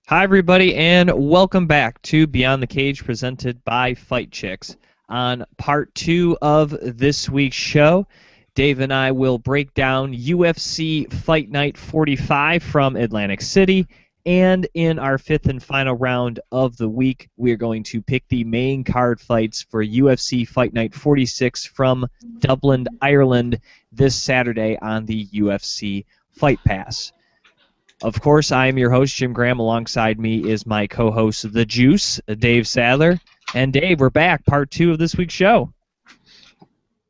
Hi, everybody, and welcome back to Beyond the Cage, presented by Fight Chicks. On part two of this week's show, Dave and I will break down UFC Fight Night 45 from Atlantic City, and in our fifth and final round of the week, we are going to pick the main card fights for UFC Fight Night 46 from Dublin, Ireland, this Saturday on the UFC Fight Pass. Of course, I am your host, Jim Gramm. Alongside me is my co-host, The Juice, Dave Sadler. And Dave, we're back, part two of this week's show.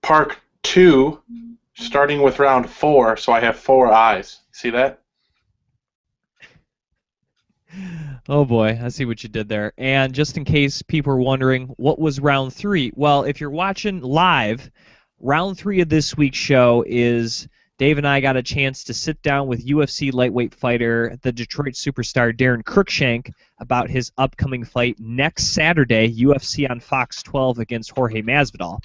Part two, starting with round four, so I have four eyes. See that? Oh boy, I see what you did there. And just in case people are wondering, what was round three? Well, if you're watching live, round three of this week's show is Dave and I got a chance to sit down with UFC lightweight fighter, the Detroit superstar Darren Cruikshank, about his upcoming fight next Saturday, UFC on Fox 12 against Jorge Masvidal.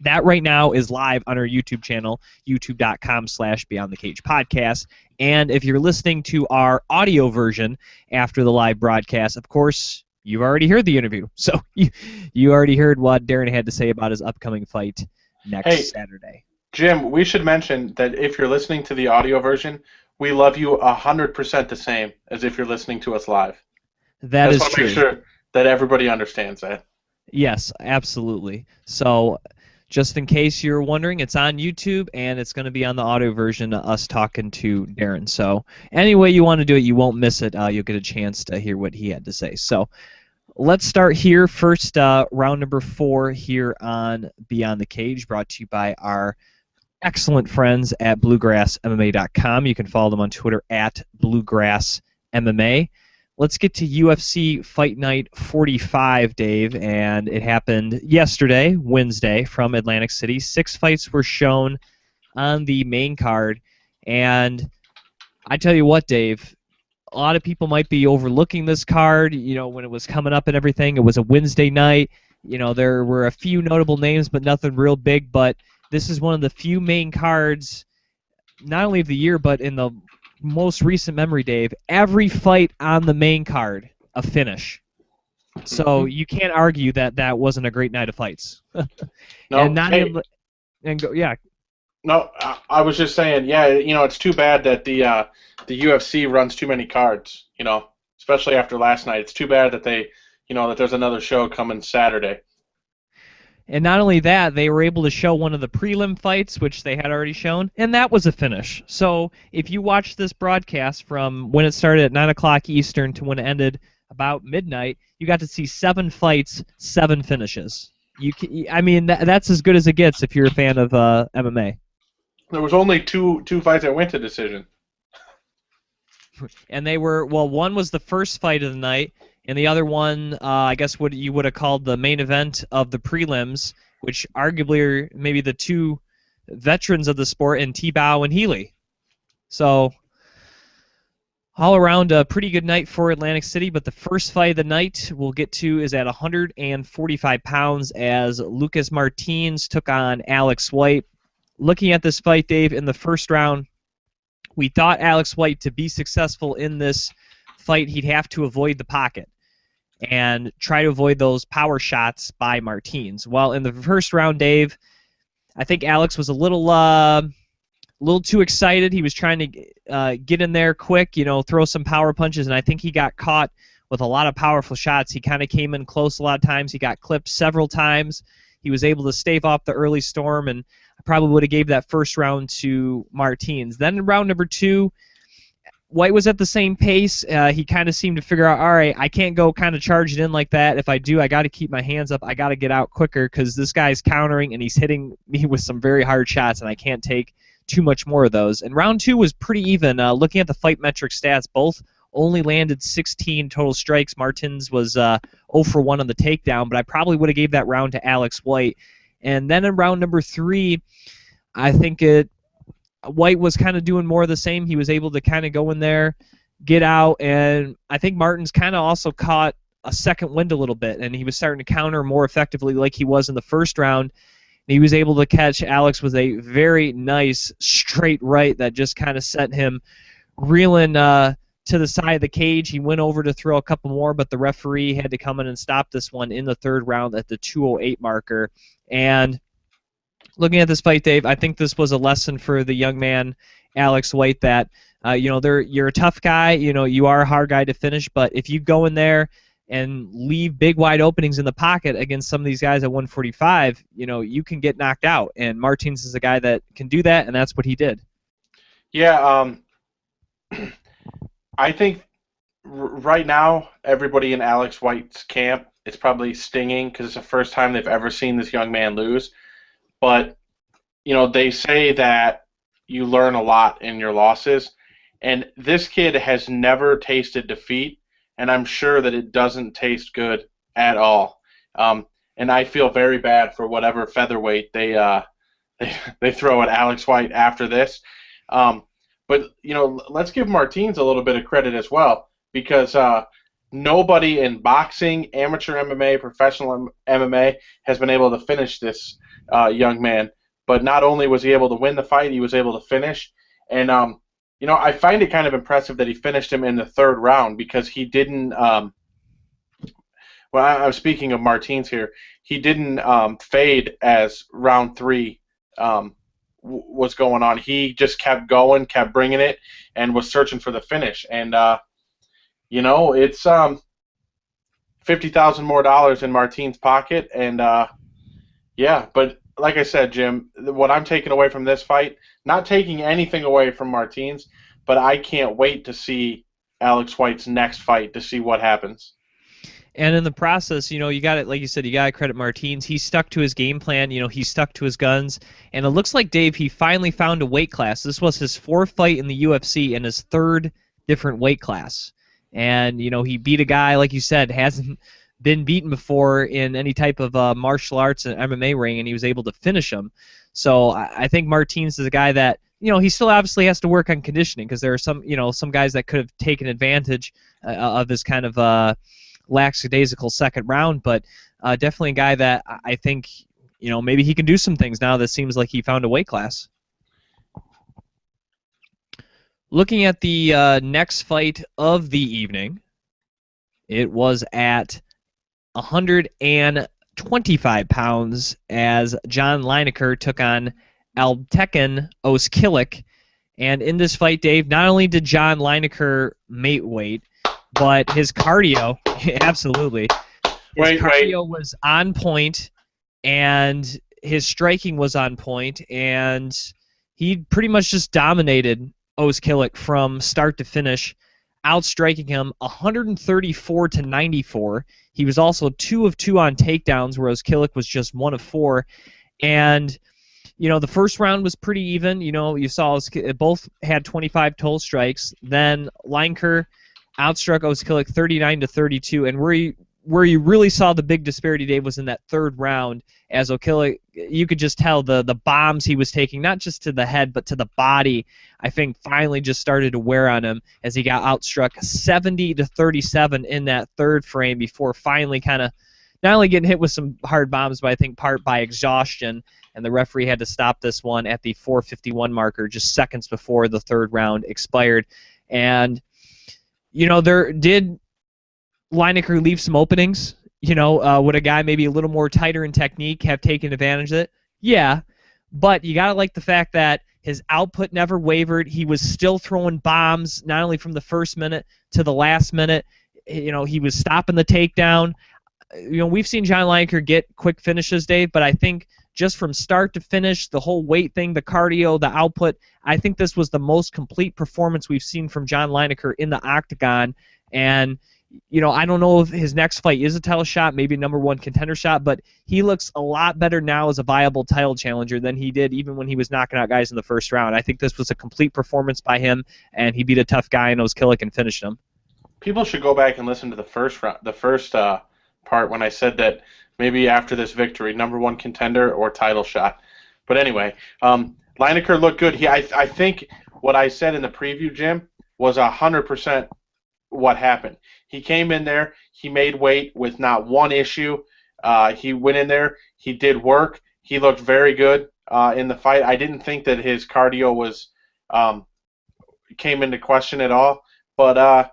That right now is live on our YouTube channel, youtube.com/Beyond the Cage podcast. And if you're listening to our audio version after the live broadcast, of course, you've already heard the interview. So you already heard what Darren had to say about his upcoming fight next Saturday. Jim, we should mention that if you're listening to the audio version, we love you 100% the same as if you're listening to us live. That is true. I just want to make sure that everybody understands that. Yes, absolutely. So just in case you're wondering, it's on YouTube, and it's going to be on the audio version of us talking to Darren. So any way you want to do it, you won't miss it. You'll get a chance to hear what he had to say. So let's start here. First, round number 4 here on Beyond the Cage, brought to you by our excellent friends at BluegrassMMA.com. You can follow them on Twitter at BluegrassMMA. Let's get to UFC Fight Night 45, Dave, and it happened yesterday, Wednesday, from Atlantic City. 6 fights were shown on the main card, and I tell you what, Dave, a lot of people might be overlooking this card. You know, when it was coming up and everything, it was a Wednesday night. You know, there were a few notable names, but nothing real big, but this is one of the few main cards, not only of the year, but in the most recent memory, Dave. Every fight on the main card, a finish. So you can't argue that that wasn't a great night of fights. No, yeah. No, I was just saying, yeah, you know, it's too bad that the UFC runs too many cards, you know, especially after last night. It's too bad that they, you know, that there's another show coming Saturday. And not only that, they were able to show one of the prelim fights, which they had already shown, and that was a finish. So if you watch this broadcast from when it started at 9 o'clock Eastern to when it ended about midnight, you got to see 7 fights, 7 finishes. I mean, that's as good as it gets if you're a fan of MMA. There was only two fights that went to decision. And they were, well, one was the first fight of the night, and the other one, I guess what you would have called the main event of the prelims, which arguably are maybe the 2 veterans of the sport in T-Bow and Healy. So all around a pretty good night for Atlantic City, but the first fight of the night we'll get to is at 145 pounds as Lucas Martins took on Alex White. Looking at this fight, Dave, in the first round, we thought Alex White, to be successful in this fight, he'd have to avoid the pocket and try to avoid those power shots by Martins. Well, in the first round, Dave, I think Alex was a little too excited. He was trying to get in there quick, you know, throw some power punches, and I think he got caught with a lot of powerful shots. He kind of came in close a lot of times. He got clipped several times. He was able to stave off the early storm, and I probably would have gave that first round to Martins. Then in round number 2, White was at the same pace. He kind of seemed to figure out, all right, I can't go kind of charge it in like that. If I do, I got to keep my hands up. I got to get out quicker because this guy's countering and he's hitting me with some very hard shots, and I can't take too much more of those. And round 2 was pretty even. Looking at the fight metric stats, both only landed 16 total strikes. Martins was 0 for 1 on the takedown, but I probably would have gave that round to Alex White. And then in round number 3, I think White was kind of doing more of the same. He was able to kind of go in there, get out, and I think Martins kind of also caught a second wind a little bit, and he was starting to counter more effectively like he was in the first round. He was able to catch Alex with a very nice straight right that just kind of set him reeling to the side of the cage. He went over to throw a couple more, but the referee had to come in and stop this one in the third round at the 2:08 marker. And looking at this fight, Dave, I think this was a lesson for the young man, Alex White, that you're a tough guy. You are a hard guy to finish, but if you go in there and leave big wide openings in the pocket against some of these guys at 145, you can get knocked out. And Martins is a guy that can do that, and that's what he did. Yeah, I think right now everybody in Alex White's camp is probably stinging because it's the first time they've ever seen this young man lose. But, they say that you learn a lot in your losses, and this kid has never tasted defeat, and I'm sure that it doesn't taste good at all. And I feel very bad for whatever featherweight they throw at Alex White after this. But let's give Martins a little bit of credit as well, because nobody in boxing, amateur MMA, professional MMA has been able to finish this young man. But not only was he able to win the fight, he was able to finish. And I find it kind of impressive that he finished him in the third round, because he didn't. Well, I'm speaking of Martins here. He didn't fade as round 3 was going on. He just kept going, kept bringing it, and was searching for the finish. And it's $50,000 more in Martins' pocket. And yeah, but like I said, Jim, what I'm taking away from this fight, not taking anything away from Martins, but I can't wait to see Alex White's next fight to see what happens. And in the process, you got it, like you said, you got to credit Martins. He stuck to his game plan. He stuck to his guns. And it looks like, Dave, he finally found a weight class. This was his 4th fight in the UFC and his 3rd different weight class. And, he beat a guy, like you said, hasn't been beaten before in any type of martial arts and MMA ring, and he was able to finish him. So I think Martins is a guy that, he still obviously has to work on conditioning, because there are some guys that could have taken advantage of this kind of lackadaisical second round, but definitely a guy that I think, maybe he can do some things now that seems like he found a weight class. Looking at the next fight of the evening, it was at 125 pounds as John Lineker took on Altekin Oskilic. And in this fight, Dave, not only did John Lineker mate weight, but his cardio, absolutely, his cardio was on point, and his striking was on point, and he pretty much just dominated Oskilic from start to finish, outstriking him 134-94. He was also 2 of 2 on takedowns, whereas Oskilic was just 1 of 4. And the first round was pretty even. You saw both had 25 total strikes. Then Lineker outstruck Oskilic 39-32, and where you really saw the big disparity, Dave, was in that third round, as Oskilic, you could just tell the bombs he was taking, not just to the head, but to the body, I think finally just started to wear on him as he got outstruck 70-37 in that third frame before finally kind of not only getting hit with some hard bombs, but I think part by exhaustion, and the referee had to stop this one at the 4:51 marker just seconds before the third round expired. And there did Lineker leave some openings? Would a guy maybe a little more tighter in technique have taken advantage of it? Yeah, but you got to like the fact that his output never wavered. He was still throwing bombs, not only from the first minute to the last minute. He was stopping the takedown. We've seen John Lineker get quick finishes, Dave, but I think just from start to finish, the whole weight thing, the cardio, the output, I think this was the most complete performance we've seen from John Lineker in the octagon. And I don't know if his next fight is a title shot, maybe a #1 contender shot, but he looks a lot better now as a viable title challenger than he did even when he was knocking out guys in the first round. I think this was a complete performance by him, and he beat a tough guy in Oskilic and finished him. People should go back and listen to the first part when I said that maybe after this victory, #1 contender or title shot. But anyway, Lineker looked good. I think what I said in the preview, Jim, was 100% what happened. He came in there, he made weight with not one issue. He went in there, he did work, he looked very good in the fight. I didn't think that his cardio was came into question at all, But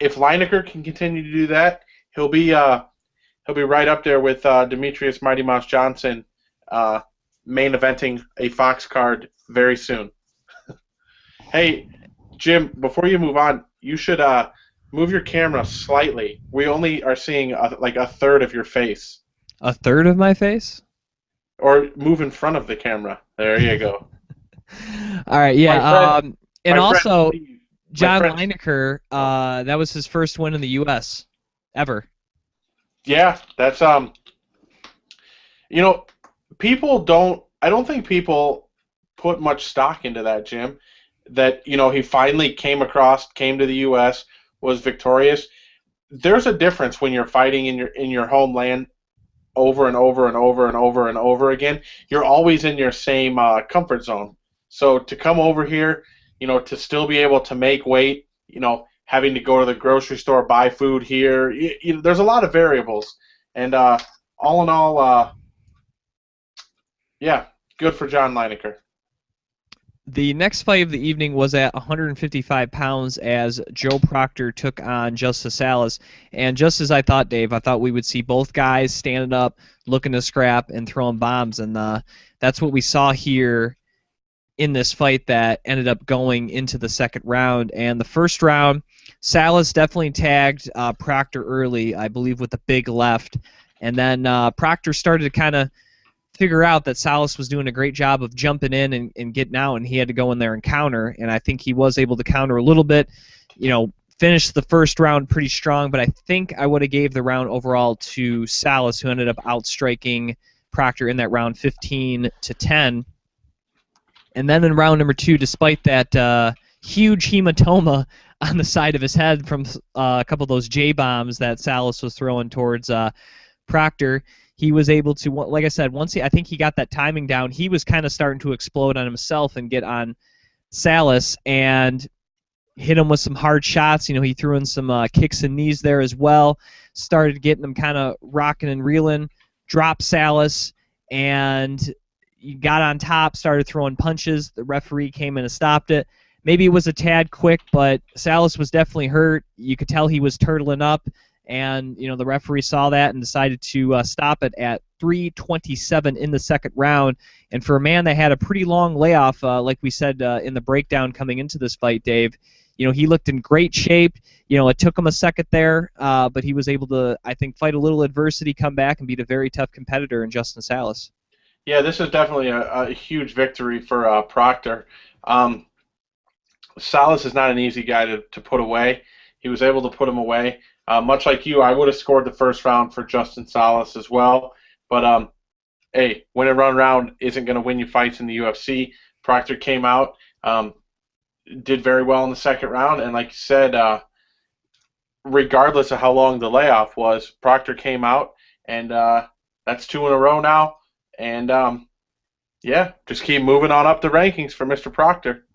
if Lineker can continue to do that, he'll be right up there with Demetrius Mighty Mouse Johnson, main eventing a Fox card very soon. Hey, Jim, before you move on, you should move your camera slightly. We only are seeing like a third of your face. A third of my face? Or move in front of the camera. There you go. All right, yeah. And also, John friend, Lineker, that was his first win in the U.S. ever. Yeah, that's I don't think people put much stock into that, Jim. That he finally came to the U.S., was victorious. There's a difference when you're fighting in your homeland over and over and over and over and over again. You're always in your same comfort zone. So to come over here, to still be able to make weight, having to go to the grocery store, buy food here, there's a lot of variables. And all in all, yeah, good for John Lineker. The next fight of the evening was at 155 pounds as Joe Proctor took on Justice Salas. And just as I thought, Dave, I thought we would see both guys standing up, looking to scrap, and throwing bombs. And that's what we saw here in this fight that ended up going into the second round. And the first round, Salas definitely tagged Proctor early, I believe, with a big left. And then Proctor started to kind of figure out that Salas was doing a great job of jumping in and getting out, and he had to go in there and counter, and I think he was able to counter a little bit, finished the first round pretty strong, but I think I would have gave the round overall to Salas, who ended up outstriking Proctor in that round 15-10. And then in round number 2, despite that huge hematoma on the side of his head from a couple of those J-bombs that Salas was throwing towards Proctor, he was able to, like I said, I think he got that timing down, he was kind of starting to explode on himself and get on Salas and hit him with some hard shots. He threw in some kicks and knees there as well, started getting him kind of rocking and reeling, dropped Salas, and he got on top, started throwing punches. The referee came in and stopped it. Maybe it was a tad quick, but Salas was definitely hurt. You could tell he was turtling up. And the referee saw that and decided to stop it at 3:27 in the second round. And for a man that had a pretty long layoff, like we said in the breakdown coming into this fight, Dave, he looked in great shape. It took him a second there, but he was able to, I think, fight a little adversity, come back, and beat a very tough competitor in Justin Salas. Yeah, this is definitely a huge victory for Proctor. Salas is not an easy guy to put away. He was able to put him away. Much like you, I would have scored the first round for Justin Salas as well. But, hey, win and run round isn't going to win you fights in the UFC. Proctor came out, did very well in the second round. And like you said, regardless of how long the layoff was, Proctor came out. And that's 2 in a row now. And, yeah, just keep moving on up the rankings for Mr. Proctor.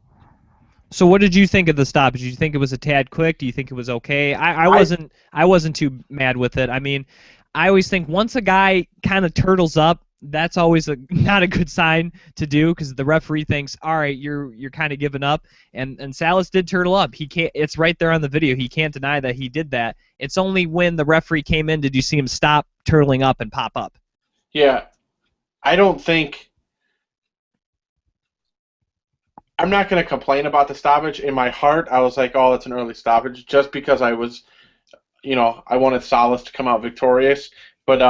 So what did you think of the stoppage? Did you think it was a tad quick? Do you think it was okay? I wasn't too mad with it. I mean, I always think once a guy kind of turtles up, that's always not a good sign to do, because the referee thinks, all right, you're kind of giving up. And Salas did turtle up. He can't. It's right there on the video. He can't deny that he did that. It's only when the referee came in did you see him stop turtling up and pop up. Yeah, I don't think. I'm not going to complain about the stoppage. In my heart, I was like, oh, it's an early stoppage, just because I was, I wanted Salas to come out victorious. But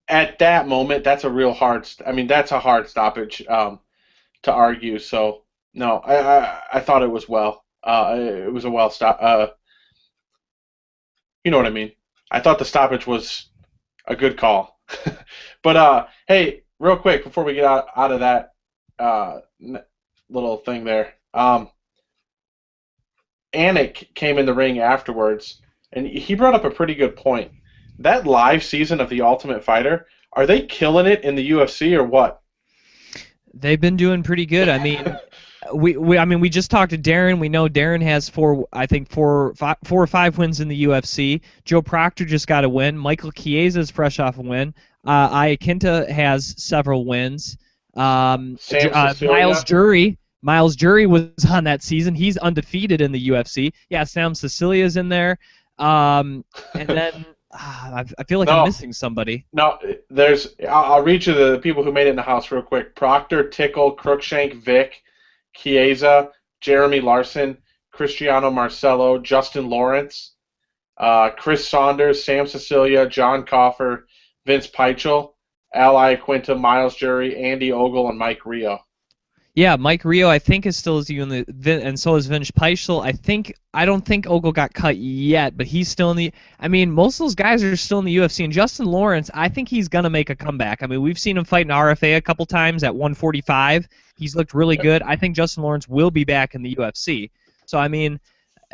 at that moment, that's a real hard. That's a hard stoppage to argue. So no, I thought it was well. It was a well stop. You know what I mean? I thought the stoppage was a good call. But hey. Real quick, before we get out of that little thing there, Anik came in the ring afterwards, and he brought up a pretty good point. That live season of The Ultimate Fighter, are they killing it in the UFC or what? They've been doing pretty good. I mean, we just talked to Darren. We know Darren has four or five wins in the UFC. Joe Proctor just got a win. Michael Chiesa is fresh off a win. Iaquinta has several wins. Miles Jury Miles Jury was on that season. He's undefeated in the UFC. Yeah, Sam Cecilia's in there. And then I feel like I'm No, missing somebody. no. I'll read you the people who made it in the house real quick. Proctor, Tickle, Crookshank, Vic, Chiesa, Jeremy Larson, Cristiano Marcelo, Justin Lawrence, Chris Saunders, Sam Cecilia, John Coffer, Vince Peichel, Al Iaquinta, Miles Jury, Andy Ogle, and Mike Rio. Yeah, Mike Rio, I think, is still in and so is Vince Peichel. I don't think Ogle got cut yet, but he's still in the. I mean, most of those guys are still in the UFC. And Justin Lawrence, I think he's gonna make a comeback. I mean, we've seen him fight in RFA a couple times at 145. He's looked really good. I think Justin Lawrence will be back in the UFC. So I mean,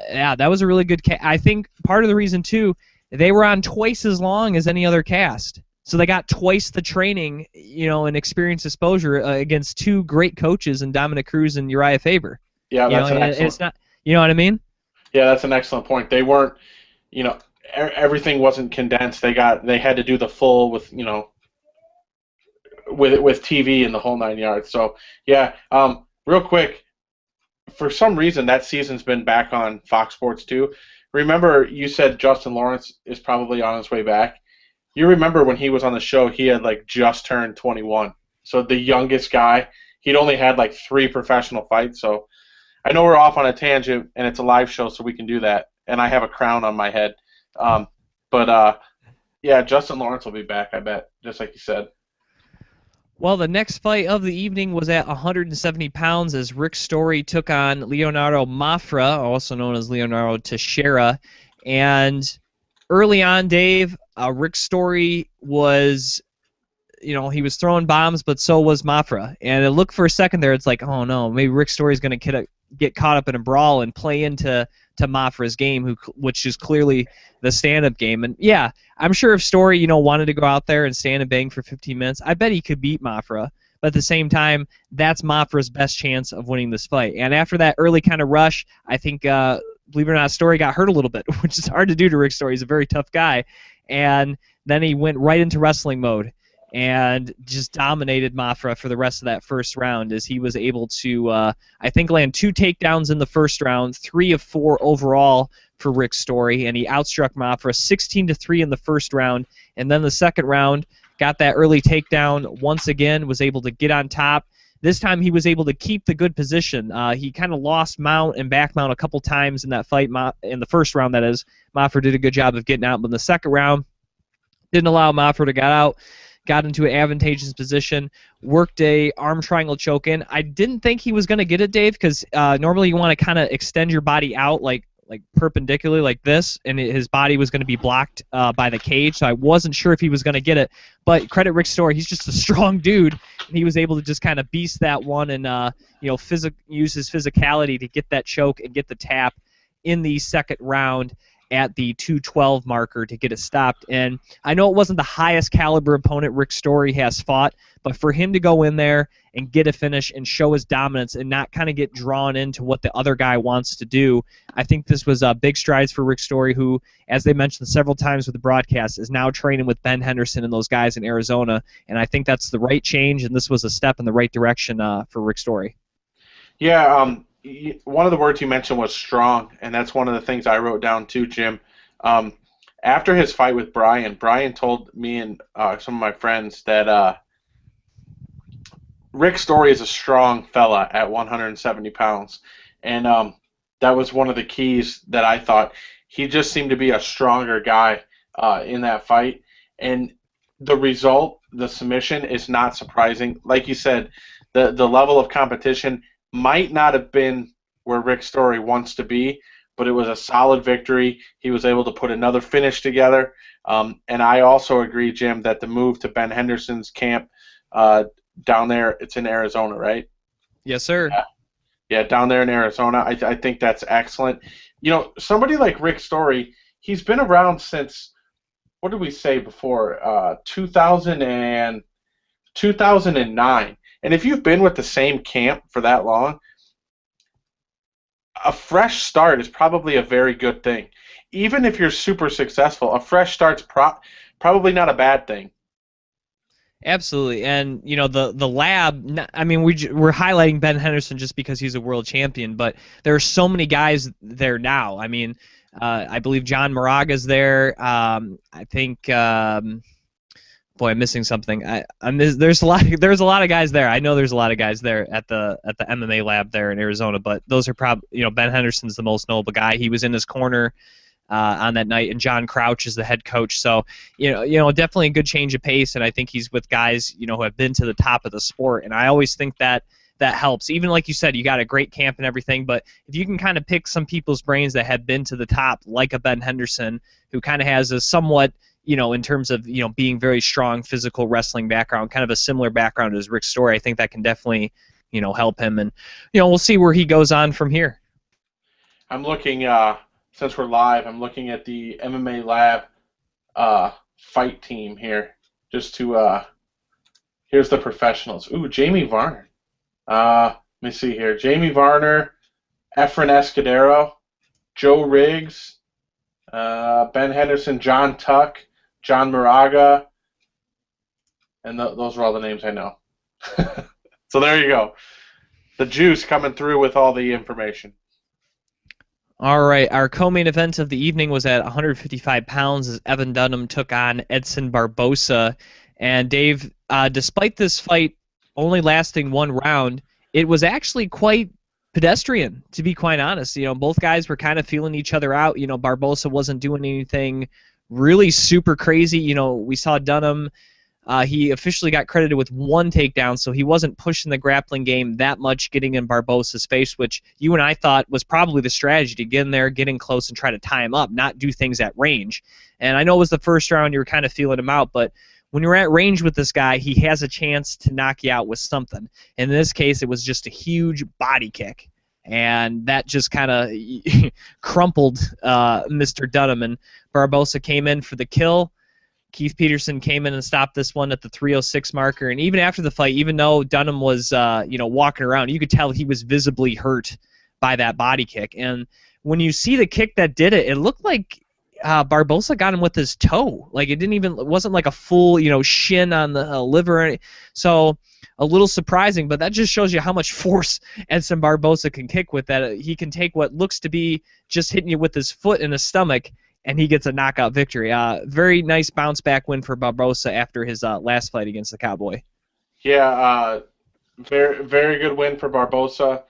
yeah, that was a really good. I think part of the reason too, they were on twice as long as any other cast. So they got twice the training, and experience exposure against two great coaches in Dominic Cruz and Uriah Faber. Yeah, that's an excellent. It's not, you know what I mean? Yeah, that's an excellent point. They weren't, everything wasn't condensed. They had to do the full with TV and the whole 9 yards. So yeah, real quick, for some reason that season's been back on Fox Sports 2. Remember, you said Justin Lawrence is probably on his way back. You remember when he was on the show, he had just turned 21. So the youngest guy, he'd only had 3 professional fights. So I know we're off on a tangent, and it's a live show, so we can do that. And I have a crown on my head. Yeah, Justin Lawrence will be back, I bet, just like you said. Well, the next fight of the evening was at 170 pounds as Rick Story took on Leonardo Mafra, also known as Leonardo Teixeira. And early on, Dave, Rick Story was, he was throwing bombs, but so was Mafra. And it looked for a second there, it's like, oh no, maybe Rick Story's going to get caught up in a brawl and play into Mafra's game, which is clearly the stand-up game. And yeah, I'm sure if Story, wanted to go out there and stand and bang for 15 minutes, I bet he could beat Mafra. But at the same time, that's Mafra's best chance of winning this fight. And after that early kind of rush, I think, believe it or not, Story got hurt a little bit, which is hard to do to Rick Story. He's a very tough guy. And then he went right into wrestling mode and just dominated Mafra for the rest of that first round as he was able to, I think, land 2 takedowns in the first round, 3 of 4 overall for Rick Story, and he outstruck Mafra 16-3 in the first round. And then the second round, got that early takedown once again, was able to get on top. This time he was able to keep the good position. He kind of lost mount and back mount a couple times in that fight, in the first round, that is. Mafra did a good job of getting out, but in the second round, didn't allow Mafra to get out. Got into an advantageous position, worked a arm triangle choke in. I didn't think he was going to get it, Dave, because normally you want to kind of extend your body out like perpendicularly like this, and his body was going to be blocked by the cage, so I wasn't sure if he was going to get it. But credit Rick Story, he's just a strong dude, and he was able to just kind of beast that one and use his physicality to get that choke and get the tap in the second round at the 212 marker to get it stopped. And I know it wasn't the highest caliber opponent Rick Story has fought, but for him to go in there and get a finish and show his dominance and not kind of get drawn into what the other guy wants to do, I think this was big strides for Rick Story, who, as they mentioned several times with the broadcast, is now training with Ben Henderson and those guys in Arizona. And I think that's the right change, and this was a step in the right direction for Rick Story. Yeah, one of the words you mentioned was strong, and that's one of the things I wrote down too, Jim. After his fight with Brian told me and some of my friends that Rick Story is a strong fella at 170 pounds, and that was one of the keys that I thought. He just seemed to be a stronger guy in that fight, and the result, the submission, is not surprising. Like you said, the level of competition might not have been where Rick Story wants to be, but it was a solid victory. He was able to put another finish together. And I also agree, Jim, that the move to Ben Henderson's camp down there, it's in Arizona, right? Yes, sir. Yeah, down there in Arizona. I think that's excellent. Somebody like Rick Story, he's been around since, what did we say before? 2009. And if you've been with the same camp for that long, a fresh start is probably a very good thing. Even if you're super successful, a fresh start's probably not a bad thing. Absolutely, and the lab. I mean, we're highlighting Ben Henderson just because he's a world champion, but there are so many guys there now. I mean, I believe John Moraga's there. I think. Boy, I'm missing something. There's a lot of guys there. I know there's a lot of guys there at the MMA lab there in Arizona, but those are probably Ben Henderson's the most notable guy. He was in his corner on that night, and John Crouch is the head coach. So definitely a good change of pace, and I think he's with guys who have been to the top of the sport, and I always think that helps. Even like you said, you got a great camp and everything, but if you can kind of pick some people's brains that have been to the top, like a Ben Henderson, who kind of has a somewhat in terms of being very strong physical wrestling background, kind of a similar background as Rick Story, I think that can definitely help him, and we'll see where he goes on from here. I'm looking since we're live, I'm looking at the MMA Lab fight team here, just to here's the professionals. Ooh, Jamie Varner. Let me see here. Jamie Varner, Efren Escudero, Joe Riggs, Ben Henderson, John Tuck, John Moraga, and those are all the names I know. So there you go. The juice coming through with all the information. All right, our co-main event of the evening was at 155 pounds as Evan Dunham took on Edson Barbosa. And Dave, despite this fight only lasting one round, it was actually quite pedestrian, to be quite honest. Both guys were kind of feeling each other out. Barbosa wasn't doing anything really super crazy. We saw Dunham. He officially got credited with one takedown, so he wasn't pushing the grappling game that much, getting in Barbosa's face, which you and I thought was probably the strategy, to get in there, get in close, and try to tie him up, not do things at range. And I know it was the first round, you were kind of feeling him out, but when you're at range with this guy, he has a chance to knock you out with something. In this case, it was just a huge body kick, and that just kind of crumpled Mr. Dunham, and Barbosa came in for the kill. Keith Peterson came in and stopped this one at the 306 marker, and even after the fight, even though Dunham was walking around, you could tell he was visibly hurt by that body kick. And when you see the kick that did it, it looked like Barbosa got him with his toe. Like it wasn't like a full shin on the liver. So a little surprising, but that just shows you how much force Edson Barbosa can kick with that. He can take what looks to be just hitting you with his foot in the stomach, and he gets a knockout victory. Very nice bounce-back win for Barbosa after his last fight against the Cowboy. Yeah, very, very good win for Barbosa.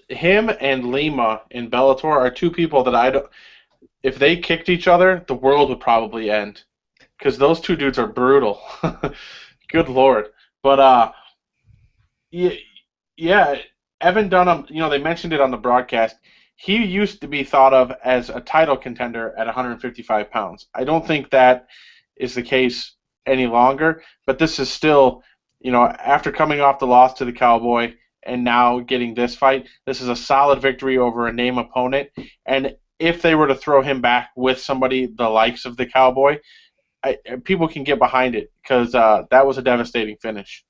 Him and Lima in Bellator are two people that if they kicked each other, the world would probably end, because those two dudes are brutal. Good Lord. But, yeah, Evan Dunham, they mentioned it on the broadcast. He used to be thought of as a title contender at 155 pounds. I don't think that is the case any longer, but this is still, after coming off the loss to the Cowboy and now getting this fight, this is a solid victory over a name opponent. And if they were to throw him back with somebody the likes of the Cowboy, people can get behind it, because that was a devastating finish.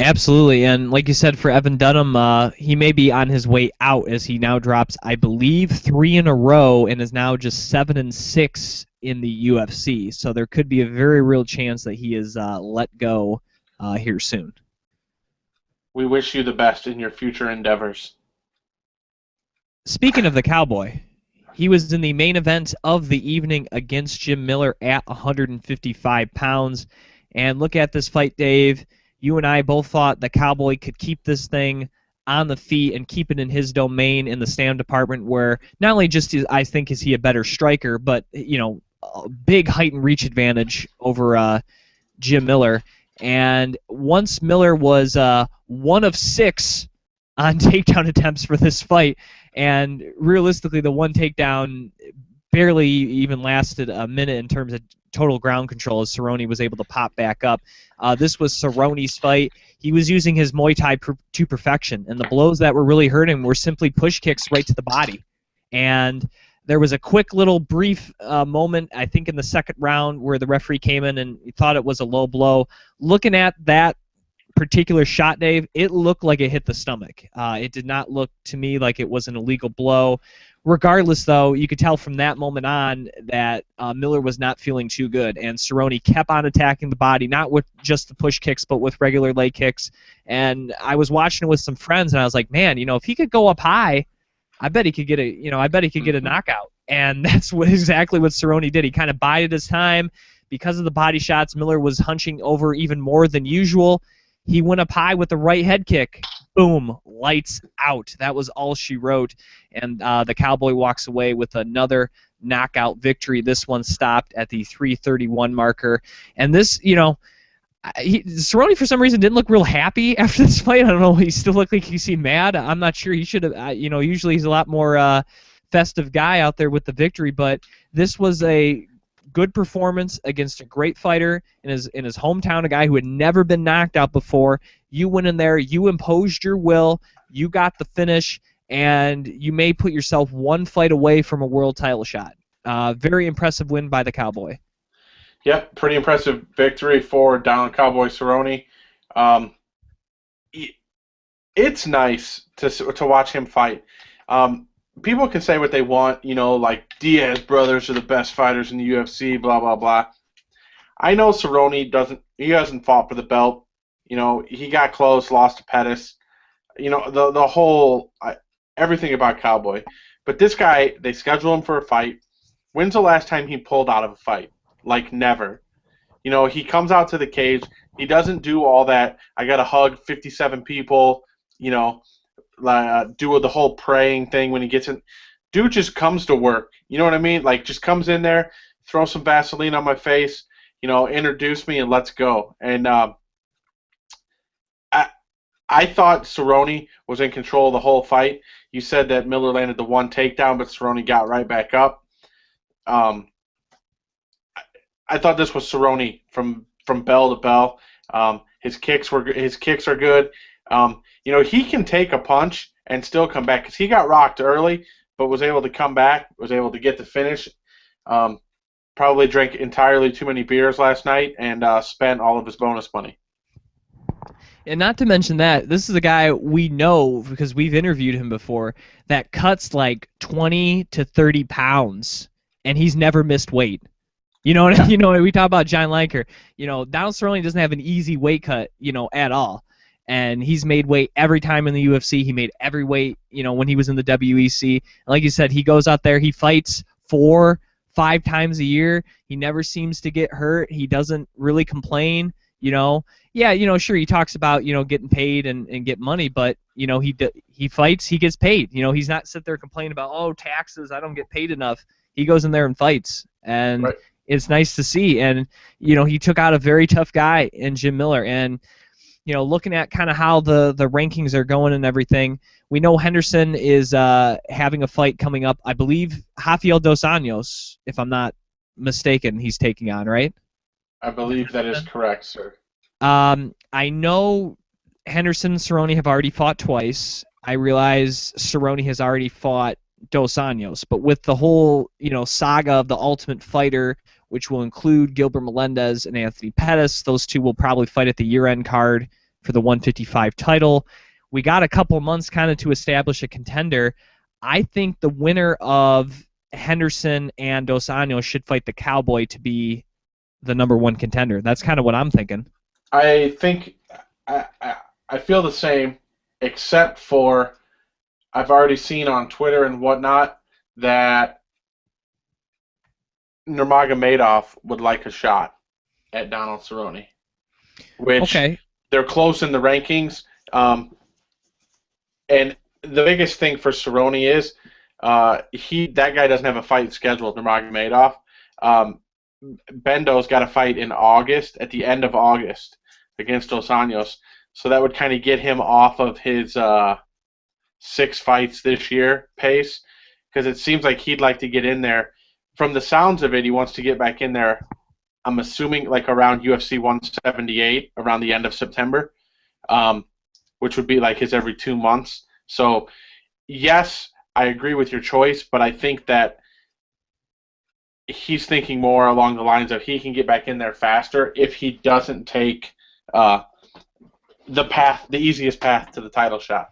Absolutely, and like you said, for Evan Dunham, he may be on his way out, as he now drops, I believe, 3 in a row and is now just 7-6 in the UFC. So there could be a very real chance that he is let go here soon. We wish you the best in your future endeavors. Speaking of the Cowboy, he was in the main event of the evening against Jim Miller at 155 pounds. And look at this fight, Dave. You and I both thought the Cowboy could keep this thing on the feet and keep it in his domain in the stand department, where not only just I think is he a better striker, but a big height and reach advantage over Jim Miller. And once Miller was 1 of 6 on takedown attempts for this fight, and realistically the one takedown barely even lasted a minute in terms of total ground control, as Cerrone was able to pop back up. This was Cerrone's fight. He was using his Muay Thai to perfection, and the blows that were really hurting him were simply push kicks right to the body. And there was a quick little brief moment, I think in the second round, where the referee came in and he thought it was a low blow. Looking at that particular shot, Dave, it looked like it hit the stomach. It did not look to me like it was an illegal blow. Regardless, though, you could tell from that moment on that Miller was not feeling too good, and Cerrone kept on attacking the body, not with just the push kicks, but with regular leg kicks. And I was watching it with some friends, and I was like, man, if he could go up high, I bet he could get a knockout. And that's exactly what Cerrone did. He kind of bided his time. Because of the body shots, Miller was hunching over even more than usual. He went up high with the right head kick. Boom, lights out. That was all she wrote. And the Cowboy walks away with another knockout victory. This one stopped at the 3:31 marker. And this, Cerrone for some reason didn't look real happy after this fight. I don't know. He still looked like he seemed mad. I'm not sure. He should have. Usually he's a lot more festive guy out there with the victory, but this was a good performance against a great fighter in his hometown, a guy who had never been knocked out before. You went in there, you imposed your will, you got the finish, and you may put yourself one fight away from a world title shot. Very impressive win by the Cowboy. Yep, pretty impressive victory for Donald Cowboy Cerrone. It's nice to watch him fight. People can say what they want, like Diaz brothers are the best fighters in the UFC, blah, blah, blah. I know Cerrone hasn't fought for the belt. He got close, lost to Pettis. The whole, everything about Cowboy. But this guy, they schedule him for a fight. When's the last time he pulled out of a fight? Like never. He comes out to the cage. He doesn't do all that, I got to hug 57 people, do the whole praying thing when he gets in. Dude just comes to work. You know what I mean? Like, just comes in there, throw some Vaseline on my face, introduce me, and let's go. And I thought Cerrone was in control of the whole fight. You said that Miller landed the one takedown, but Cerrone got right back up. I thought this was Cerrone from bell to bell. His kicks are good. He can take a punch and still come back because he got rocked early, but was able to come back, was able to get the finish. Probably drank entirely too many beers last night and spent all of his bonus money. And not to mention that, this is a guy we know because we've interviewed him before that cuts like 20 to 30 pounds, and he's never missed weight. We talk about John Lineker. Donald Cerrone doesn't have an easy weight cut, at all. And he's made weight every time in the UFC. He made every weight, when he was in the WEC. And like you said, he goes out there, he fights 4-5 times a year. He never seems to get hurt. He doesn't really complain, Yeah, sure, he talks about, getting paid and get money, but, he fights, he gets paid. He's not sit there complaining about, oh, taxes, I don't get paid enough. He goes in there and fights. And right. It's nice to see. And, he took out a very tough guy in Jim Miller. And, looking at kind of how the rankings are going and everything, we know Henderson is having a fight coming up. I believe Rafael Dos Anjos, if I'm not mistaken, he's taking on, right? I believe that is correct, sir. I know Henderson and Cerrone have already fought twice. I realize Cerrone has already fought Dos Anjos, but with the whole saga of the Ultimate Fighter, which will include Gilbert Melendez and Anthony Pettis, those two will probably fight at the year-end card for the 155 title. We got a couple months kind of to establish a contender. I think the winner of Henderson and Dos Anjos should fight the Cowboy to be the number one contender. That's kind of what I'm thinking. I think I feel the same, except for I've already seen on Twitter and whatnot that Nurmagomedov would like a shot at Donald Cerrone, which they're close in the rankings. And the biggest thing for Cerrone is that guy doesn't have a fight scheduled, Nurmagomedov. Bendo's got a fight in August, at the end of August, against Dos Anjos. So that would kind of get him off of his 6 fights this year pace, because it seems like he'd like to get in there. From the sounds of it, he wants to get back in there, I'm assuming, like around UFC 178, around the end of September, which would be like his every 2 months. So, yes, I agree with your choice, but I think that he's thinking more along the lines of he can get back in there faster if he doesn't take the easiest path to the title shot.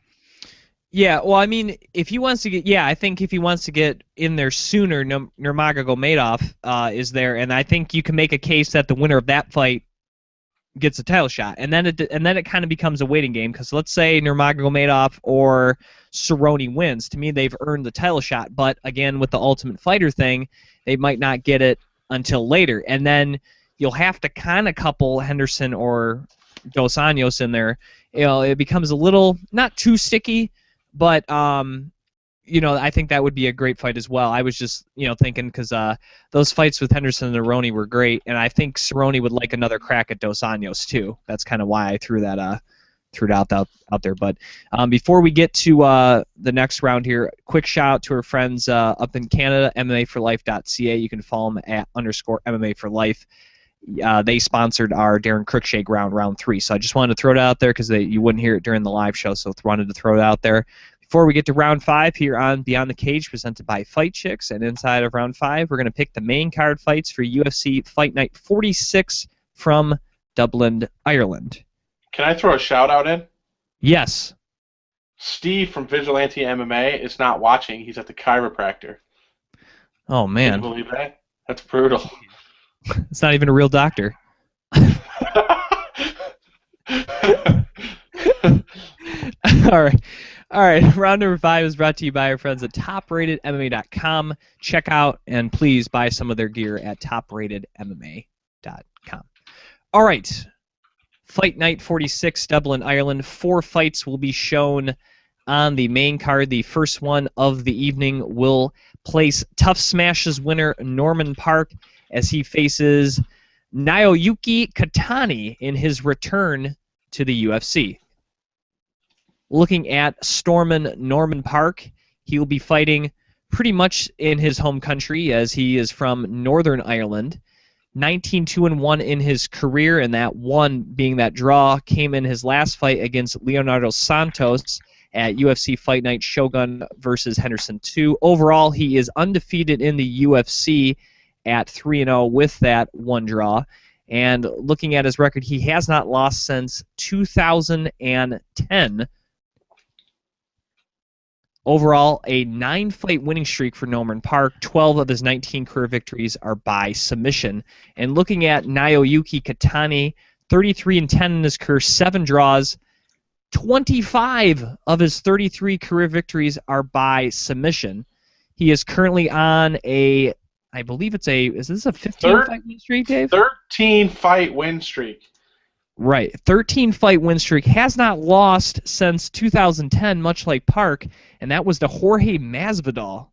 Yeah, well, I mean, if he wants to get, I think if he wants to get in there sooner, Nurmagomedov is there, and I think you can make a case that the winner of that fight gets a title shot, and then it kind of becomes a waiting game, because let's say Nurmagomedov or Cerrone wins. To me, they've earned the title shot, but again, with the Ultimate Fighter thing, they might not get it until later, and then you'll have to kind of couple Henderson or Dos Anjos in there. It becomes a little, not too sticky, but I think that would be a great fight as well. I was just thinking, because those fights with Henderson and Cerrone were great, and I think Cerrone would like another crack at Dos Anjos too. That's kind of why I threw it out there. But before we get to the next round here, quick shout out to our friends up in Canada, MMAforlife.ca. You can follow them at _MMA4Life. They sponsored our Darren Cruikshank round 3. So I just wanted to throw it out there because you wouldn't hear it during the live show, so wanted to throw it out there. Before we get to round 5 here on Beyond the Cage, presented by Fight Chicks, and inside of round 5, we're going to pick the main card fights for UFC Fight Night 46 from Dublin, Ireland. Can I throw a shout out in? Yes. Steve from Vigilante MMA is not watching. He's at the chiropractor. Oh, man. Can you believe that? That's brutal. It's not even a real doctor. All right. Round number 5 is brought to you by our friends at TopRatedMMA.com. Check out and please buy some of their gear at TopRatedMMA.com. All right. Fight Night 46, Dublin, Ireland. 4 fights will be shown on the main card. The first one of the evening will place Tough Smash's winner Norman Park as he faces Naoyuki Katani in his return to the UFC. Looking at Norman Park, he will be fighting pretty much in his home country, as he is from Northern Ireland. 19-2-1 in his career, and that one being that draw came in his last fight against Leonardo Santos at UFC Fight Night Shogun versus Henderson 2. Overall, he is undefeated in the UFC at 3-0 with that one draw. And looking at his record, he has not lost since 2010. Overall, a 9-fight winning streak for Norman Park. 12 of his 19 career victories are by submission. And looking at Naoyuki Katani, 33-10 in his career, 7 draws. 25 of his 33 career victories are by submission. He is currently on is this a 15-fight win streak, Dave? 13-fight win streak. Right, 13-fight win streak. Has not lost since 2010, much like Park, and that was to Jorge Masvidal,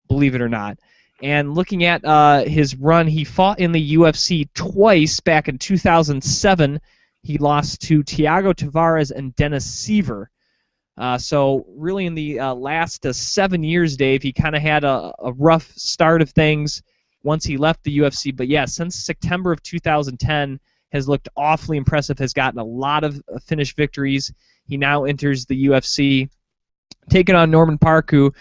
believe it or not. And looking at his run, he fought in the UFC twice back in 2007. He lost to Thiago Tavares and Dennis Seaver. So really in the last 7 years, Dave, he kind of had a rough start of things once he left the UFC. But yeah, since September of 2010, has looked awfully impressive, has gotten a lot of finished victories. He now enters the UFC, taking on Norman Park, who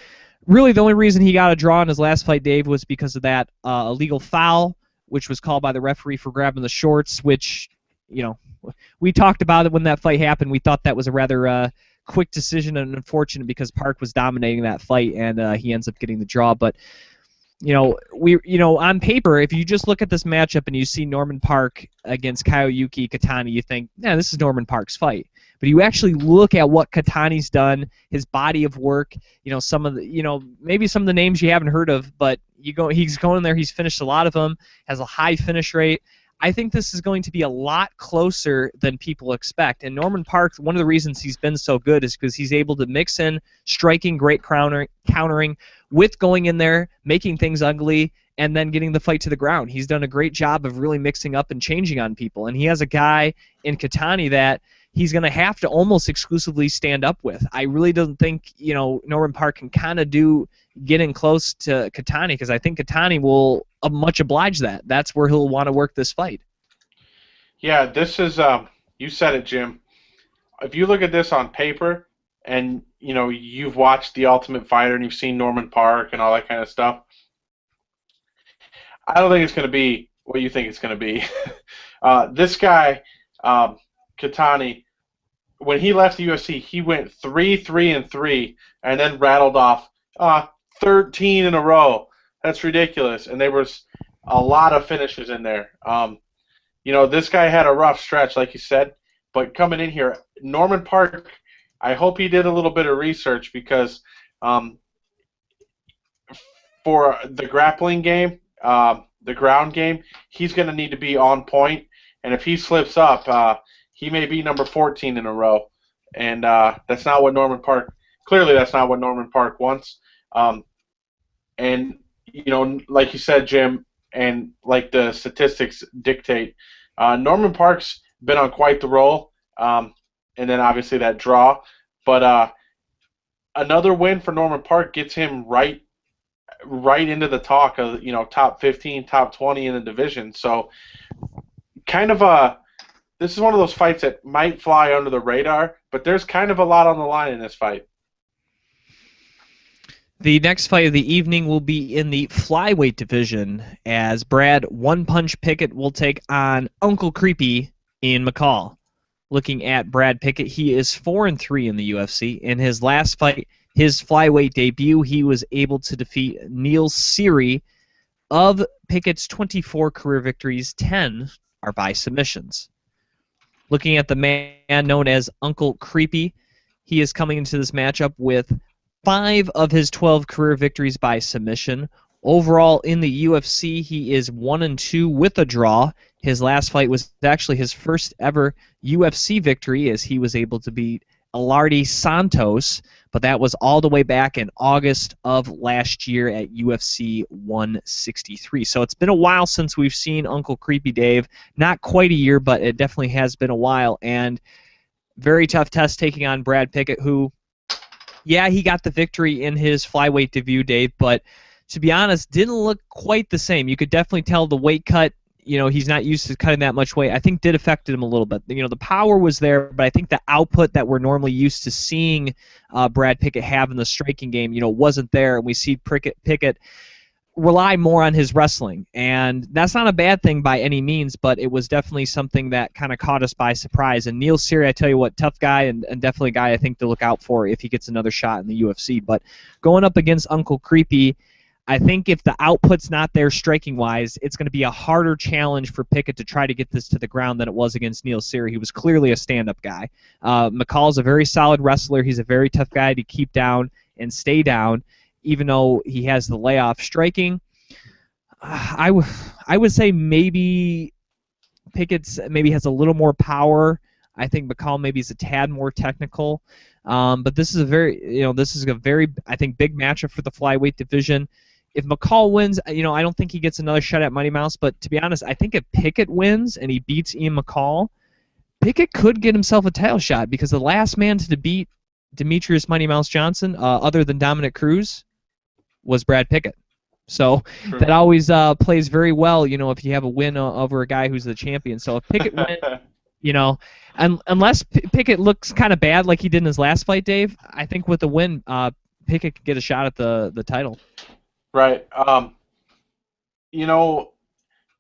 really the only reason he got a draw in his last fight, Dave, was because of that illegal foul, which was called by the referee for grabbing the shorts, which, we talked about it when that fight happened. We thought that was a rather quick decision and unfortunate because Park was dominating that fight, and he ends up getting the draw. But on paper, if you just look at this matchup and you see Norman Park against Naoyuki Katani, you think, yeah, this is Norman Park's fight. But you actually look at what Katani's done, his body of work, some of the, maybe some of the names you haven't heard of, but he's going there, he's finished a lot of them, has a high finish rate. I think this is going to be a lot closer than people expect. And Norman Park, one of the reasons he's been so good is because he's able to mix in striking, great countering, with going in there, making things ugly, and then getting the fight to the ground. He's done a great job of really mixing up and changing on people. And he has a guy in Katani that he's going to have to almost exclusively stand up with. I really don't think, Norman Park can kind of get in close to Katani, because I think Katani will much oblige that. That's where he'll want to work this fight. Yeah, this is, you said it, Jim. If you look at this on paper and, you've watched The Ultimate Fighter and you've seen Norman Park and all that kind of stuff, I don't think it's going to be what you think it's going to be. This guy, Katani, when he left the UFC, he went 3-3-3, and then rattled off 13 in a row. That's ridiculous. And there was a lot of finishes in there. This guy had a rough stretch, like you said, but coming in here, Norman Park, I hope he did a little bit of research because for the grappling game, the ground game, he's going to need to be on point. And if he slips up, he may be number 14 in a row. And that's not what Norman Park – clearly that's not what Norman Park wants. And, like you said, Jim, and like the statistics dictate, Norman Park's been on quite the roll, and then obviously that draw. But another win for Norman Park gets him right into the talk of top 15, top 20 in the division. So kind of this is one of those fights that might fly under the radar, but there's kind of a lot on the line in this fight. The next fight of the evening will be in the flyweight division as Brad One Punch Pickett will take on Uncle Creepy Ian McCall. Looking at Brad Pickett, he is 4-3 in the UFC. In his last fight, his flyweight debut, he was able to defeat Neil Seery. Of Pickett's 24 career victories, 10 are by submissions. Looking at the man known as Uncle Creepy, he is coming into this matchup with 5 of his 12 career victories by submission. Overall, in the UFC, he is 1-2 with a draw. His last fight was actually his first ever UFC victory, as he was able to beat Alardi Santos, but that was all the way back in August of last year at UFC 163. So it's been a while since we've seen Uncle Creepy Dave. Not quite a year, but it definitely has been a while. And very tough test taking on Brad Pickett, who, yeah, he got the victory in his flyweight debut, Dave, but to be honest, didn't look quite the same. You could definitely tell the weight cut, he's not used to cutting that much weight, I think did affect him a little bit. The power was there, but I think the output that we're normally used to seeing Brad Pickett have in the striking game, wasn't there, and we see Pickett rely more on his wrestling. And that's not a bad thing by any means, but it was definitely something that kind of caught us by surprise. And Neil Seery, I tell you what, tough guy and definitely a guy I think to look out for if he gets another shot in the UFC. But going up against Uncle Creepy, I think if the output's not there striking-wise, it's going to be a harder challenge for Pickett to try to get this to the ground than it was against Neil Seery. He was clearly a stand-up guy. McCall's a very solid wrestler. He's a very tough guy to keep down and stay down, even though he has the layoff striking. I would say maybe Pickett's maybe has a little more power. I think McCall maybe is a tad more technical. But this is a very, I think, big matchup for the flyweight division. If McCall wins, I don't think he gets another shot at Mighty Mouse. But to be honest, I think if Pickett wins and he beats Ian McCall, Pickett could get himself a title shot because the last man to beat Demetrius Mighty Mouse Johnson, other than Dominic Cruz, was Brad Pickett. So that always plays very well, if you have a win over a guy who's the champion. So if Pickett wins, unless Pickett looks kind of bad like he did in his last fight, Dave, I think with the win, Pickett could get a shot at the title. Right.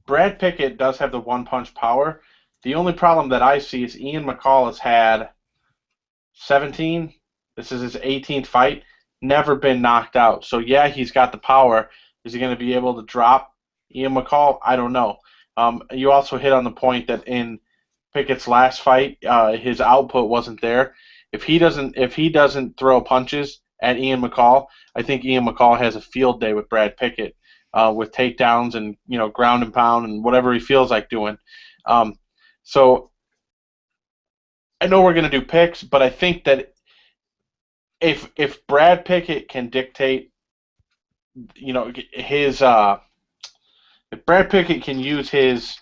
Brad Pickett does have the one-punch power. The only problem that I see is Ian McCall has had 17. This is his 18th fight. Never been knocked out. So, yeah, he's got the power. Is he going to be able to drop Ian McCall? I don't know. You also hit on the point that in Pickett's last fight, his output wasn't there. If he doesn't throw punches at Ian McCall, I think Ian McCall has a field day with Brad Pickett with takedowns and ground and pound and whatever he feels like doing. So I know we're going to do picks, but I think that if Brad Pickett can dictate, his if Brad Pickett can use his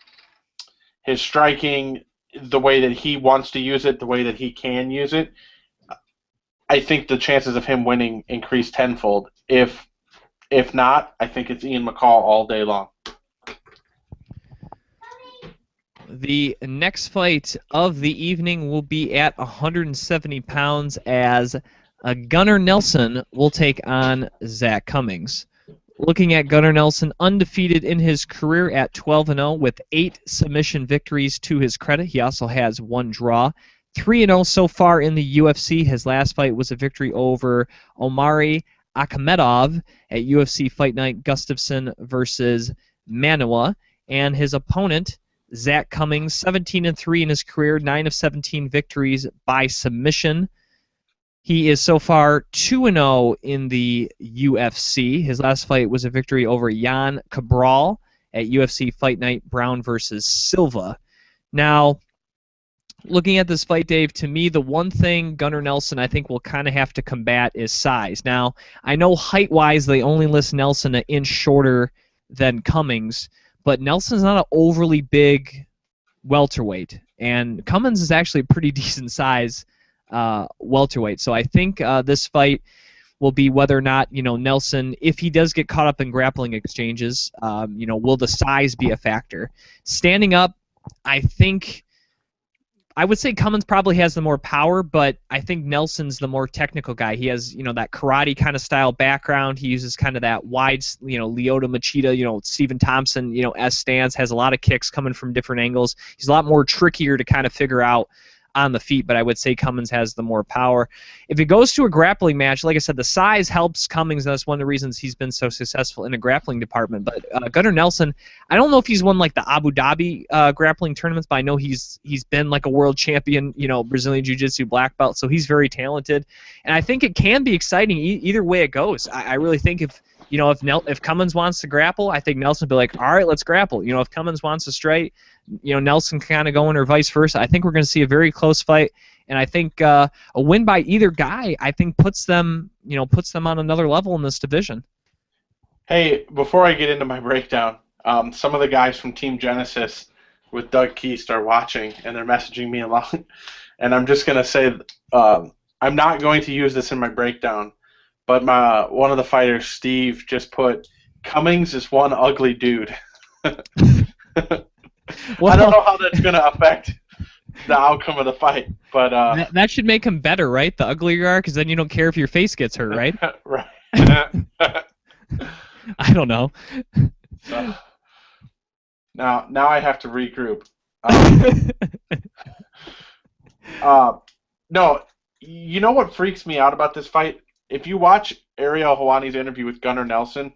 striking the way that he wants to use it, the way that he can use it, I think the chances of him winning increase tenfold. If not, I think it's Ian McCall all day long. The next fight of the evening will be at 170 pounds as Gunnar Nelson will take on Zach Cummings. Looking at Gunnar Nelson, undefeated in his career at 12-0 with 8 submission victories to his credit. He also has 1 draw. 3-0 so far in the UFC. His last fight was a victory over Omari Akhmedov at UFC Fight Night, Gustafsson versus Manua. And his opponent, Zach Cummings, 17-3 in his career, 9 of 17 victories by submission. He is so far 2-0 in the UFC. His last fight was a victory over Jan Cabral at UFC Fight Night, Brown versus Silva. Now, looking at this fight, Dave, to me, the one thing Gunnar Nelson I think will kind of have to combat is size. Now, I know height-wise they only list Nelson an inch shorter than Cummings, but Nelson's not an overly big welterweight, and Cummings is actually a pretty decent size welterweight. So I think this fight will be whether or not, Nelson, if he does get caught up in grappling exchanges, will the size be a factor? Standing up, I would say Cummins probably has the more power, but I think Nelson's the more technical guy. He has, that karate kind of style background. He uses kind of that wide, Lyoto Machida, Stephen Thompson, S stance, has a lot of kicks coming from different angles. He's a lot more trickier to kind of figure out on the feet, but I would say Cummins has the more power. If it goes to a grappling match, like I said, the size helps Cummins, and that's one of the reasons he's been so successful in a grappling department. But Gunnar Nelson, I don't know if he's won like the Abu Dhabi grappling tournaments, but I know he's been like a world champion, Brazilian Jiu-Jitsu black belt, so he's very talented. And I think it can be exciting either way it goes. I really think if Cummins wants to grapple, I think Nelson will be like, all right, let's grapple. If Cummins wants to strike, Nelson kind of going or vice versa. I think we're going to see a very close fight, and I think a win by either guy, I think puts them on another level in this division. Hey, before I get into my breakdown, some of the guys from Team Genesis with Doug Keast are watching, and they're messaging me along, and I'm just going to say I'm not going to use this in my breakdown, but one of the fighters, Steve, just put, Cummings is one ugly dude. Well, I don't know how that's going to affect the outcome of the fight, but that should make him better, right? The uglier you are, because then you don't care if your face gets hurt, right? Right. I don't know. Now I have to regroup. No, you know what freaks me out about this fight? If you watch Ariel Helwani's interview with Gunnar Nelson,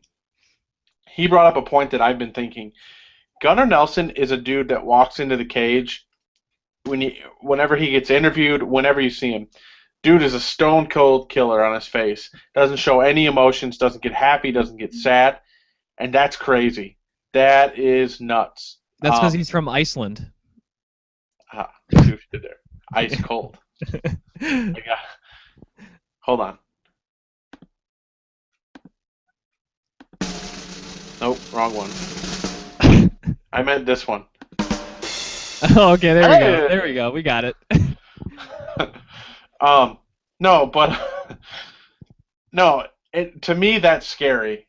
he brought up a point that I've been thinking. Gunnar Nelson is a dude that walks into the cage whenever he gets interviewed, whenever you see him. Dude is a stone cold killer on his face. Doesn't show any emotions, doesn't get happy, doesn't get sad, and that's crazy. That is nuts. That's because he's from Iceland. See what you did there. Ice cold. Hold on. Nope, wrong one. I meant this one. Oh, okay, there we go. There we go. We got it. No, but to me that's scary.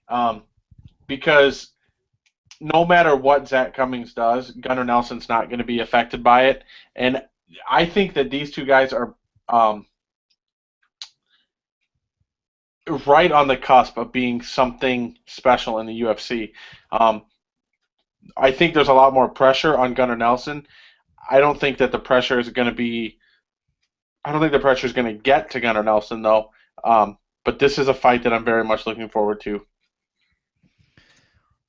Because no matter what Zach Cummings does, Gunnar Nelson's not going to be affected by it, and I think that these two guys are right on the cusp of being something special in the UFC. I think there's a lot more pressure on Gunnar Nelson. I don't think that the pressure is going to be. I don't think the pressure is going to get to Gunnar Nelson though. But this is a fight that I'm very much looking forward to.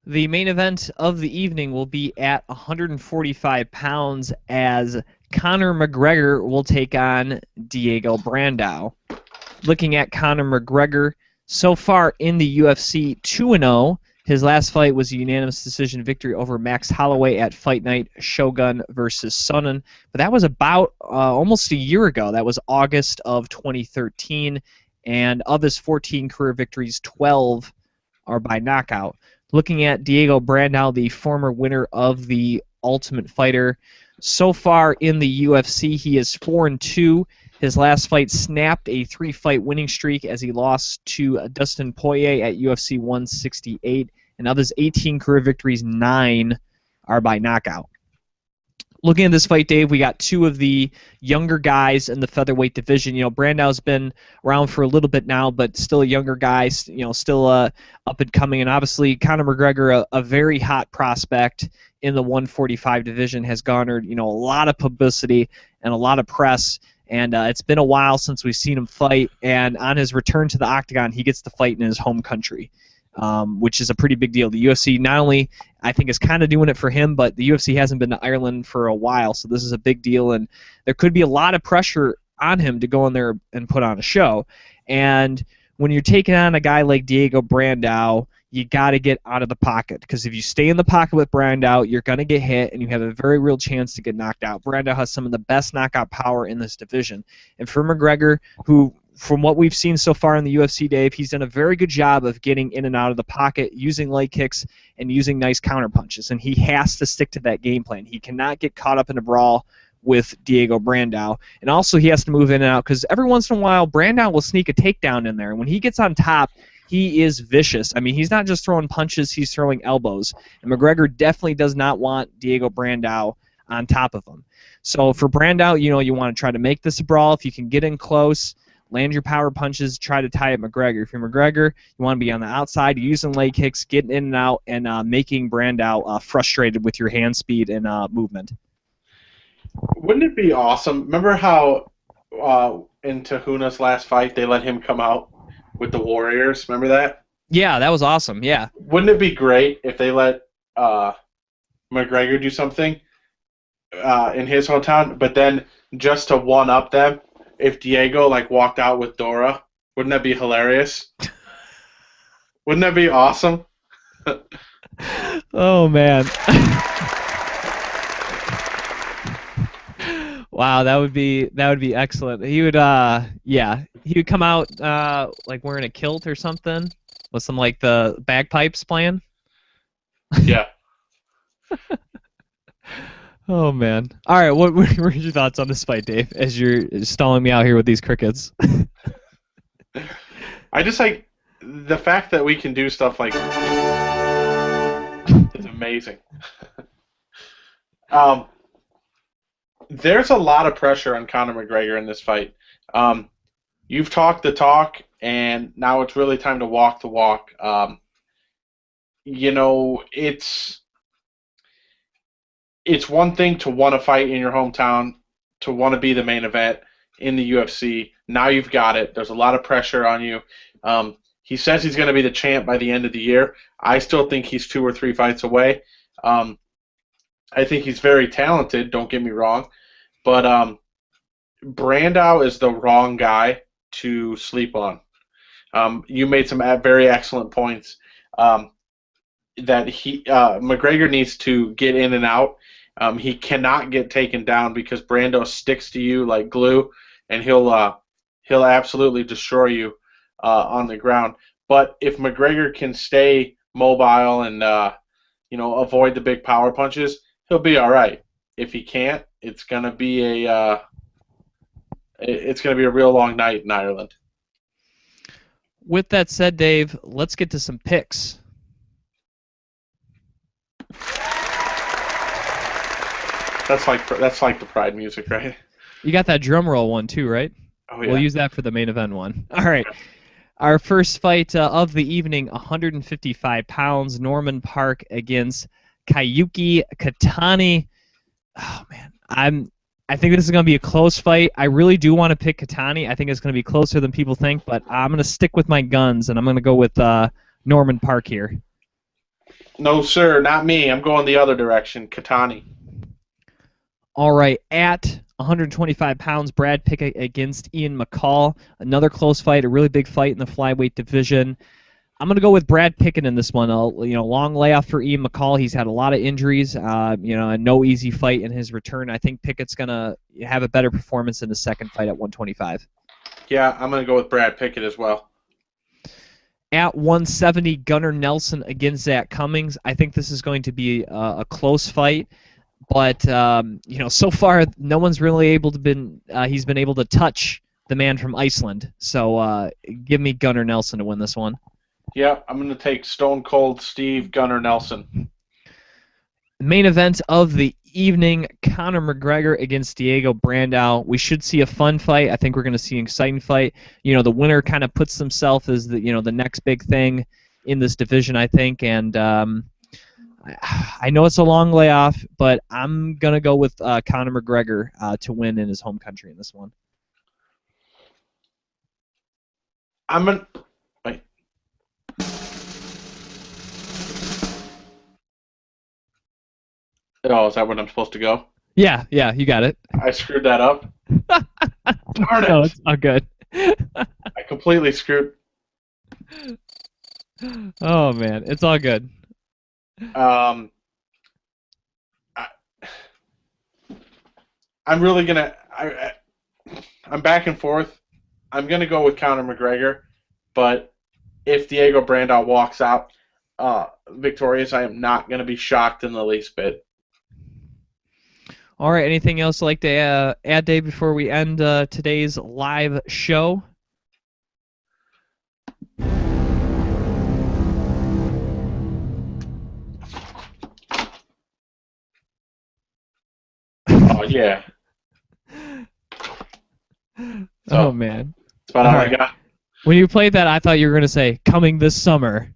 The main event of the evening will be at 145 pounds as Conor McGregor will take on Diego Brandao. Looking at Conor McGregor, so far in the UFC, 2-0. His last fight was a unanimous decision victory over Max Holloway at Fight Night, Shogun versus Sonnen. But that was about almost a year ago. That was August of 2013. And of his 14 career victories, 12 are by knockout. Looking at Diego Brandao, the former winner of the Ultimate Fighter, so far in the UFC, he is 4-2. His last fight snapped a 3-fight winning streak as he lost to Dustin Poirier at UFC 168. And of his 18 career victories, 9 are by knockout. Looking at this fight, Dave, we got two of the younger guys in the featherweight division. Brandao's been around for a little bit now, but still a younger guy, still up and coming. And obviously, Conor McGregor, a very hot prospect in the 145 division, has garnered a lot of publicity and a lot of press And it's been a while since we've seen him fight, and on his return to the octagon, he gets to fight in his home country, which is a pretty big deal. The UFC not only, I think, is kind of doing it for him, but the UFC hasn't been to Ireland for a while, so this is a big deal, and there could be a lot of pressure on him to go in there and put on a show. And when you're taking on a guy like Diego Brandao, you got to get out of the pocket, because if you stay in the pocket with Brandao, you're going to get hit, and you have a very real chance to get knocked out. Brandao has some of the best knockout power in this division. And for McGregor, who, from what we've seen so far in the UFC, Dave, he's done a very good job of getting in and out of the pocket, using leg kicks, and using nice counter punches. And he has to stick to that game plan. He cannot get caught up in a brawl with Diego Brandao. And also he has to move in and out, because every once in a while, Brandao will sneak a takedown in there. And when he gets on top, he is vicious. I mean, he's not just throwing punches, he's throwing elbows. And McGregor definitely does not want Diego Brandao on top of him. So for Brandao, you want to try to make this a brawl. If you can get in close, land your power punches, try to tie up McGregor. If you're McGregor, you want to be on the outside, using leg kicks, getting in and out, and making Brandao frustrated with your hand speed and movement. Wouldn't it be awesome? Remember how in Tahuna's last fight they let him come out with the Warriors? Remember that? Yeah, that was awesome. Yeah. Wouldn't it be great if they let McGregor do something in his hometown, but then just to one up them, if Diego walked out with Dora, wouldn't that be hilarious? Wouldn't that be awesome? Oh man. Wow, that would be excellent. He would he would come out wearing a kilt or something with some the bagpipes playing. Yeah. Oh man. All right, what were your thoughts on this fight, Dave? As you're stalling me out here with these crickets. I just the fact that we can do stuff like this is amazing. There's a lot of pressure on Conor McGregor in this fight. You've talked the talk, and now it's really time to walk the walk. It's one thing to want to fight in your hometown, to want to be the main event in the UFC. Now you've got it. There's a lot of pressure on you. He says he's going to be the champ by the end of the year. I still think he's 2 or 3 fights away. I think he's very talented, don't get me wrong. But Brandao is the wrong guy to sleep on. You made some very excellent points that McGregor needs to get in and out. He cannot get taken down because Brandao sticks to you like glue, and he'll absolutely destroy you on the ground. But if McGregor can stay mobile and avoid the big power punches, he'll be all right. If he can't, it's gonna be a real long night in Ireland. With that said, Dave, let's get to some picks. That's like the Pride music, right? You got that drum roll one too, right? Oh yeah. We'll use that for the main event one. All right. Our first fight of the evening, 155 pounds, Norman Park against Kayuki Katani. Oh man, I think this is going to be a close fight. I really do want to pick Katani. I think it's going to be closer than people think, but I'm going to stick with my guns, and I'm going to go with Norman Park here. No, sir, not me. I'm going the other direction, Katani. All right, at 125 pounds, Brad Pickett against Ian McCall. Another close fight, a really big fight in the flyweight division. I'm going to go with Brad Pickett in this one. Long layoff for Ian McCall. He's had a lot of injuries. And no easy fight in his return. I think Pickett's going to have a better performance in the second fight at 125. Yeah, I'm going to go with Brad Pickett as well. At 170, Gunnar Nelson against Zach Cummings. I think this is going to be a close fight. But so far no one's really he's been able to touch the man from Iceland. So give me Gunnar Nelson to win this one. Yeah, I'm going to take Stone Cold Steve Gunnar Nelson. Main event of the evening, Conor McGregor against Diego Brandao. We should see a fun fight. I think we're going to see an exciting fight. The winner kind of puts himself as the next big thing in this division, I think. And I know it's a long layoff, but I'm going to go with Conor McGregor to win in his home country in this one. I'm gonna wait. Oh, is that when I'm supposed to go? Yeah, you got it. I screwed that up. Darn No, it! it's all good. I completely screwed. Oh man, it's all good. Um, I, I'm really gonna. I'm back and forth. I'm gonna go with Conor McGregor, but if Diego Brandao walks out victorious, I am not gonna be shocked in the least bit. All right, anything else you'd like to add, Dave, before we end today's live show? Oh yeah. Oh man. That's about all I got. When you played that, I thought you were gonna say "coming this summer."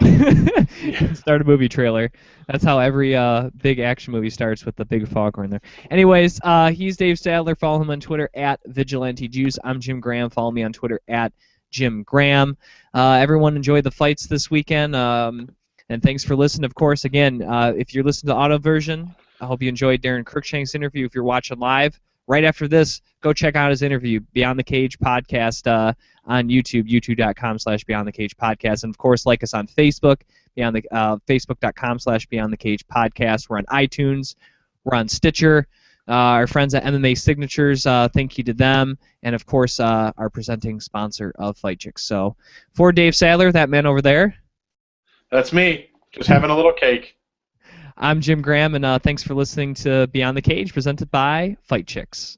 Start a movie trailer. That's how every big action movie starts, with the big foghorn there. Anyways, he's Dave Sadler. Follow him on Twitter at VigilanteJuice. I'm Jim Graham. Follow me on Twitter at Jim Graham. Everyone enjoyed the fights this weekend, and thanks for listening. Of course, again, if you're listening to auto version, I hope you enjoyed Darren Cruikshank's interview. If you're watching live, right after this, go check out his interview, Beyond the Cage podcast on YouTube, youtube.com/Beyond the Cage podcast. And, of course, like us on Facebook, Facebook.com/Beyond the Cage podcast. We're on iTunes. We're on Stitcher. Our friends at MMA Signatures, thank you to them. And, of course, our presenting sponsor of Fight Chicks. So, for Dave Sadler, that man over there. That's me. Just having a little cake. I'm Jim Graham, and thanks for listening to Beyond the Cage, presented by Fight Chicks.